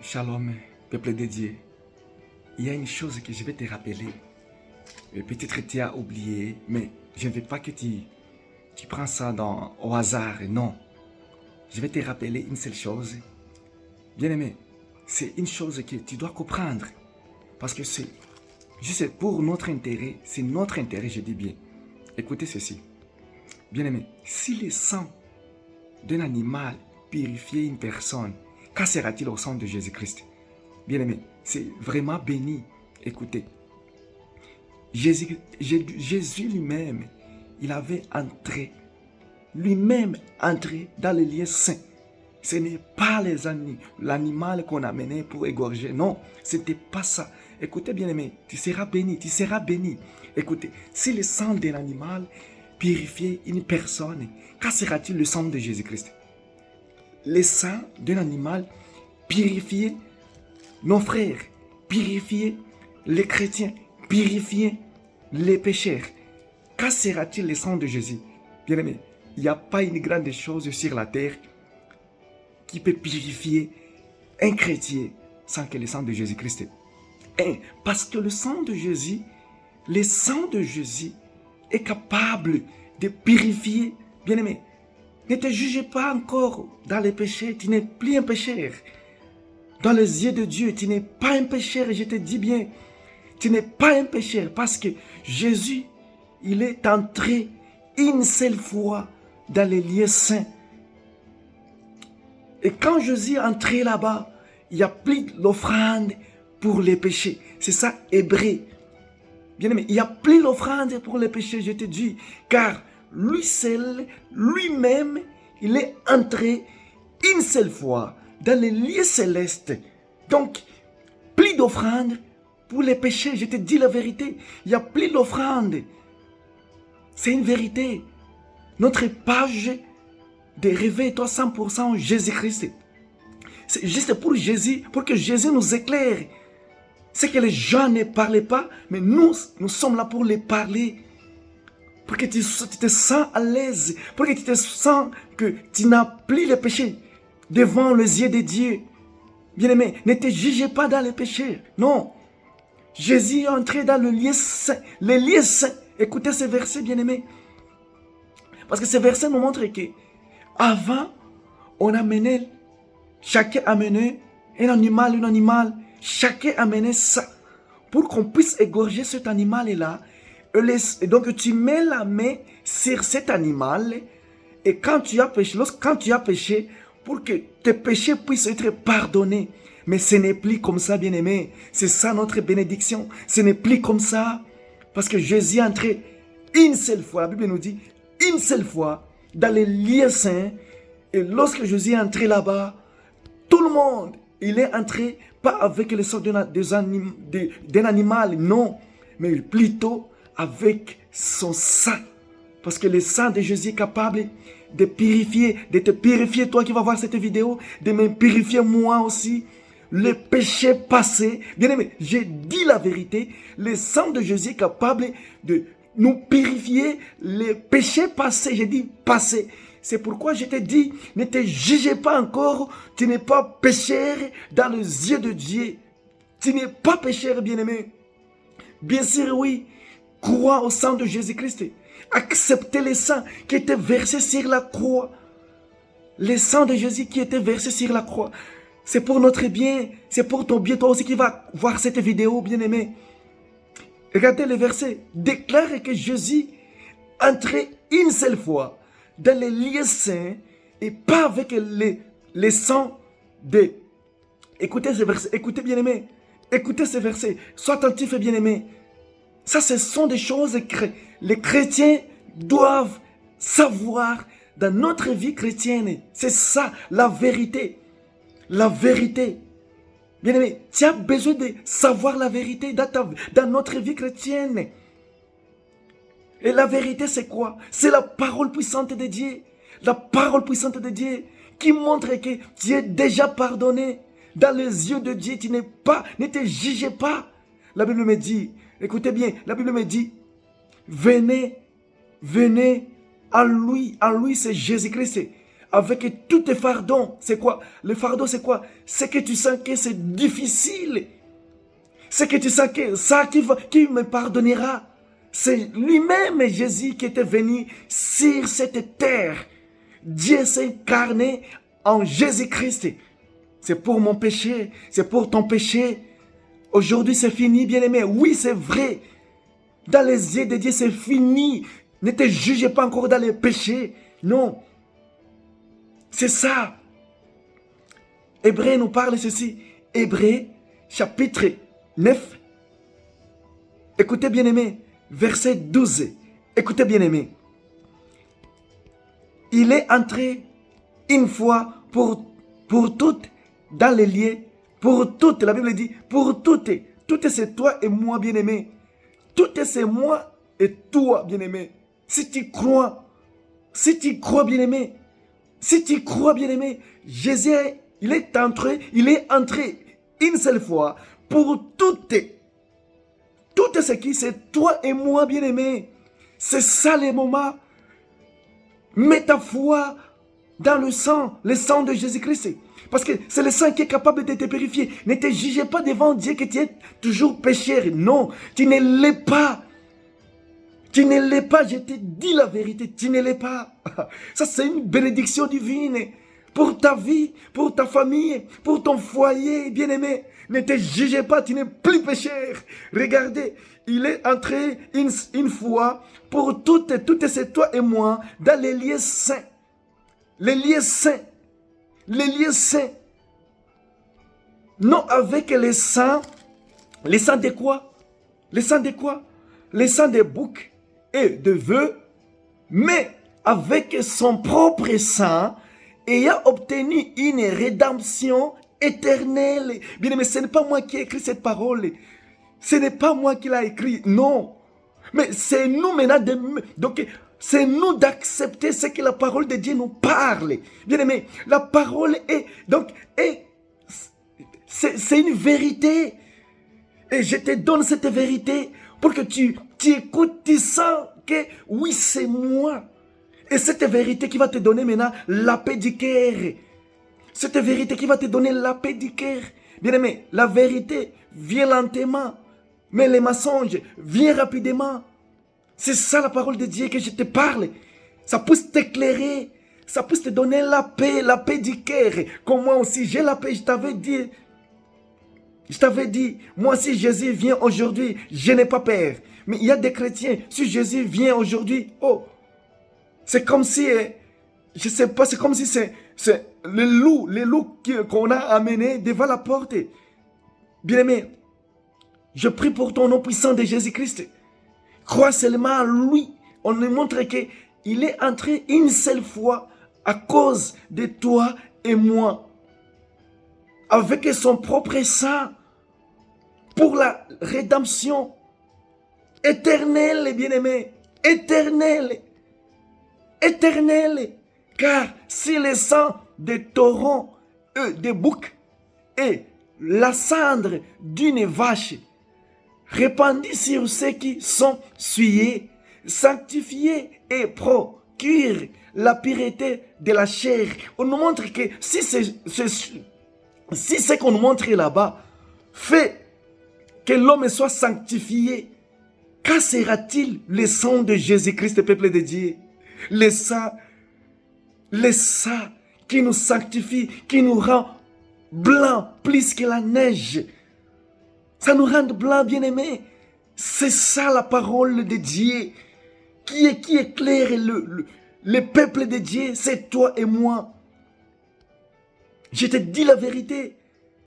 Shalom, peuple de Dieu. Il y a une chose que je vais te rappeler. Peut-être que tu as oublié, mais je ne veux pas que tu prends ça au hasard. Non. Je vais te rappeler une seule chose. Bien-aimé, c'est une chose que tu dois comprendre. Parce que c'est juste pour notre intérêt. C'est notre intérêt, je dis bien. Écoutez ceci. Bien-aimé, si le sang d'un animal purifiait une personne, qu'en sera-t-il au sang de Jésus-Christ? Bien-aimé, c'est vraiment béni. Écoutez, Jésus lui-même, il avait entré, lui-même entré dans le lieu saint. Ce n'est pas l'animal qu'on a mené pour égorger. Non, ce n'était pas ça. Écoutez, bien-aimé, tu seras béni, tu seras béni. Écoutez, si le sang d'un animal purifiait une personne, qu'en sera-t-il le sang de Jésus-Christ? Le sang d'un animal purifiait nos frères, purifier les chrétiens, purifier les pécheurs. Qu'en sera-t-il le sang de Jésus? Bien-aimé, il n'y a pas une grande chose sur la terre qui peut purifier un chrétien sans que le sang de Jésus-Christ. Parce que le sang de Jésus est capable de purifier. Bien-aimé, ne te jugez pas encore dans les péchés, tu n'es plus un pécheur. Dans les yeux de Dieu, tu n'es pas un pécheur, je te dis bien. Tu n'es pas un pécheur parce que Jésus, il est entré une seule fois dans les lieux saints. Et quand Jésus est entré là-bas, il n'y a plus l'offrande pour les péchés. C'est ça, Hébreu. Bien-aimé, il n'y a plus l'offrande pour les péchés, je te dis. Car lui seul, lui-même, il est entré une seule fois dans les lieux célestes. Donc, plus d'offrande pour les péchés. Je te dis la vérité. Il n'y a plus d'offrande. C'est une vérité. Notre page de réveil-toi 100% Jésus-Christ. C'est juste pour Jésus, pour que Jésus nous éclaire. C'est que les gens ne parlaient pas, mais nous sommes là pour les parler. Pour que tu te sens à l'aise. Pour que tu te sens que tu n'as plus les péchés devant les yeux de Dieu. Bien-aimé, ne te jugez pas dans les péchés. Non. Jésus est entré dans le lieu saint. Le lieu saint. Écoutez ce verset, bien-aimé. Parce que ce verset nous montre que avant, chacun amenait un animal. Chacun amenait ça. Pour qu'on puisse égorger cet animal-là. Et donc tu mets la main sur cet animal. Et quand tu as péché, pour que tes péchés puissent être pardonnés. Mais ce n'est plus comme ça, bien-aimé. C'est ça notre bénédiction. Ce n'est plus comme ça. Parce que Jésus est entré une seule fois, la Bible nous dit, une seule fois, dans les lieux saints. Et lorsque Jésus est entré là-bas, tout le monde, il est entré, pas avec le sang d'un animal, non. Mais plutôt avec son sang. Parce que le sang de Jésus est capable de te purifier, toi qui vas voir cette vidéo, de me purifier moi aussi, le péché passé. Bien aimé, j'ai dit la vérité, le sang de Jésus est capable de nous purifier les péchés passés. J'ai dit passé. C'est pourquoi je te dis, ne te jugez pas encore, tu n'es pas pécheur dans les yeux de Dieu. Tu n'es pas pécheur, bien-aimé. Bien sûr, oui, crois au sang de Jésus-Christ. Acceptez le sang qui était versé sur la croix. Le sang de Jésus qui était versé sur la croix. C'est pour notre bien. C'est pour ton bien. Toi aussi qui vas voir cette vidéo, bien-aimé. Regardez le verset. Déclare que Jésus entrait une seule fois dans les lieux saints et pas avec les sang de... Écoutez ce verset. Écoutez, bien-aimé. Écoutez ce verset. Sois attentif, bien-aimé. Ça, ce sont des choses que les chrétiens doivent savoir dans notre vie chrétienne. C'est ça, la vérité. La vérité. Bien-aimé, tu as besoin de savoir la vérité dans notre vie chrétienne. Et la vérité, c'est quoi? C'est la parole puissante de Dieu. La parole puissante de Dieu qui montre que tu es déjà pardonné. Dans les yeux de Dieu, ne te jugez pas. La Bible me dit, écoutez bien, la Bible me dit, venez à lui c'est Jésus-Christ. avec tous tes fardons. C'est quoi? Le fardeau, c'est quoi? C'est que tu sens que c'est difficile. C'est que tu sens que ça qui me pardonnera. C'est lui-même, Jésus, qui était venu sur cette terre. Dieu s'est incarné en Jésus-Christ. C'est pour mon péché, c'est pour ton péché. Aujourd'hui, c'est fini, bien-aimé. Oui, c'est vrai. Dans les yeux de Dieu, c'est fini. Ne te jugez pas encore dans les péchés. Non. C'est ça. Hébreu nous parle ceci. Hébreu, chapitre 9. Écoutez, bien-aimé. Verset 12. Écoutez, bien-aimé. Il est entré une fois pour toutes dans les lieux. Pour toutes, la Bible dit, pour toutes. Toutes, c'est toi et moi, bien-aimé. Toutes, c'est moi et toi, bien-aimé. Si tu crois, bien-aimé, si tu crois, bien-aimé, Jésus, il est entré une seule fois pour toutes. Toutes, c'est qui? C'est toi et moi, bien-aimé. C'est ça les moments. Mets ta foi dans le sang de Jésus-Christ. Parce que c'est le sang qui est capable de te purifier. Ne te jugez pas devant Dieu que tu es toujours pécheur. Non, tu ne l'es pas. Tu ne l'es pas, je te dis la vérité, tu ne l'es pas. Ça, c'est une bénédiction divine pour ta vie, pour ta famille, pour ton foyer, bien-aimé. Ne te jugez pas, tu n'es plus pécheur. Regardez, il est entré une fois pour toutes, c'est toi et moi, dans les lieux saints. Les lieux saints. Les lieux saints. Non avec les sangs. Les sangs de quoi? Les sangs de quoi? Les sangs de boucs et de vœux, mais avec son propre sang, ayant obtenu une rédemption éternelle. Bien, mais ce n'est pas moi qui ai écrit cette parole. Ce n'est pas moi qui l'ai écrit, non. Mais c'est nous maintenant donc c'est nous d'accepter ce que la parole de Dieu nous parle. Bien aimé, la parole est c'est une vérité. Et je te donne cette vérité pour que tu écoutes, tu sens que oui, c'est moi. Et cette vérité qui va te donner maintenant la paix du cœur. Cette vérité qui va te donner la paix du cœur. Bien aimé, la vérité vient lentement, mais les mensonges viennent rapidement. C'est ça la parole de Dieu que je te parle. Ça peut t'éclairer, ça peut te donner la paix du cœur. Comme moi aussi, j'ai la paix, je t'avais dit, moi si Jésus vient aujourd'hui, je n'ai pas peur. Mais il y a des chrétiens, si Jésus vient aujourd'hui, oh, c'est comme si, je sais pas, c'est comme si c'est le loup qu'on a amené devant la porte. Bien-aimé, je prie pour ton nom puissant de Jésus-Christ. Crois seulement à lui. On nous montre qu'il est entré une seule fois à cause de toi et moi. Avec son propre sang pour la rédemption éternelle, bien-aimé, éternelle, car si le sang des taureaux, des boucs et la cendre d'une vache répandue sur ceux qui sont souillés, sanctifiés et procurent la pureté de la chair, on nous montre que si ce qu'on nous montre là-bas fait que l'homme soit sanctifié, qu'en sera-t-il le sang de Jésus-Christ, peuple de Dieu? Le sang qui nous sanctifie, qui nous rend blanc plus que la neige. Ça nous rend blanc, bien-aimé. C'est ça la parole de Dieu qui éclaire le peuple de Dieu, c'est toi et moi. Je te dis la vérité.